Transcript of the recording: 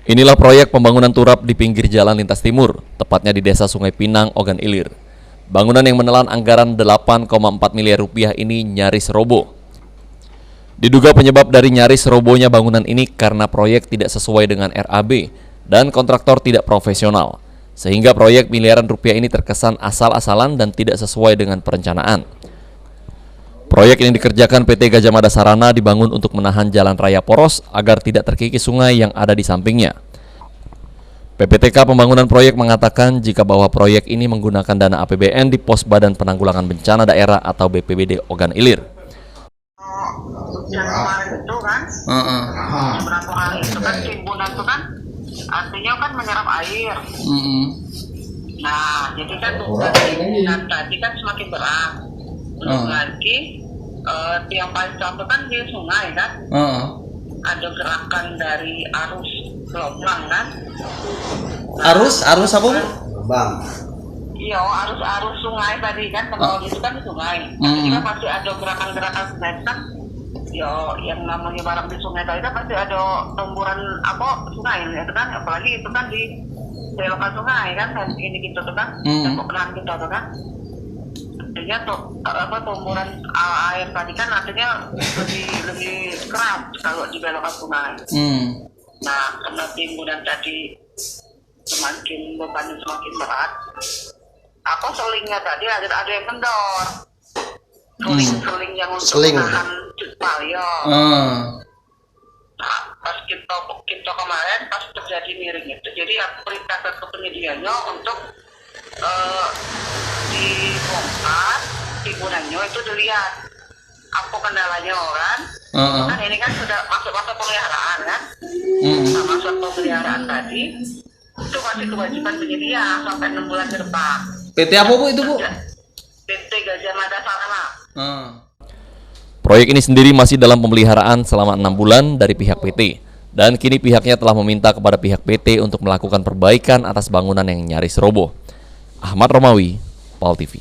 Inilah proyek pembangunan turap di pinggir Jalan Lintas Timur, tepatnya di Desa Sungai Pinang, Ogan Ilir. Bangunan yang menelan anggaran 8,4 miliar rupiah ini nyaris roboh. Diduga penyebab dari nyaris robohnya bangunan ini karena proyek tidak sesuai dengan RAB dan kontraktor tidak profesional, sehingga proyek miliaran rupiah ini terkesan asal-asalan dan tidak sesuai dengan perencanaan. Proyek yang dikerjakan PT Gajah Mada Sarana dibangun untuk menahan jalan raya poros agar tidak terkikis sungai yang ada di sampingnya. PPTK Pembangunan Proyek mengatakan jika bahwa proyek ini menggunakan dana APBN di Pos Badan Penanggulangan Bencana Daerah atau BPBD Ogan Ilir. Yang kemarin itu kan, beberapa hari itu kan timbunan itu kan artinya kan menyerap air. Nah, jadi kan timbunan tadi kan semakin berat. Belum lagi yang paling contoh kan di sungai kan, ada gerakan dari arus gelombang kan. Arus apa Bu? Bang. Iya, arus sungai tadi kan, kalau itu kan di sungai. Jadi kan pasti ada gerakan-gerakan sungai kan. Yo, yang namanya barang di sungai tadi kan pasti ada temburan sungai itu kan, apalagi itu kan di belokan sungai kan, dan ini gitu tuh kan, tembok penahan kita tuh kan. Artinya temburan air tadi kan artinya lebih keras kalau di belokan sungai. Nah, karena timbunan tadi semakin bebannya semakin berat, selingnya tadi ada yang kendor. Seling yang untuk menahan payung. Nah, pas kita kemarin pas terjadi miring itu, jadi aku perintahkan ke penyedianya untuk dibongkar timbunannya itu dilihat apa kendalanya orang. Kan ini kan sudah masuk pemeliharaan kan. Nah, masuk pemeliharaan tadi itu masih kewajiban penyedia sampai 6 bulan ke depan. PT apa Bu itu Bu? PT Gajah Mada Sarana. Proyek ini sendiri masih dalam pemeliharaan selama 6 bulan dari pihak PT, dan kini pihaknya telah meminta kepada pihak PT untuk melakukan perbaikan atas bangunan yang nyaris roboh. Ahmad Romawi, PAL TV.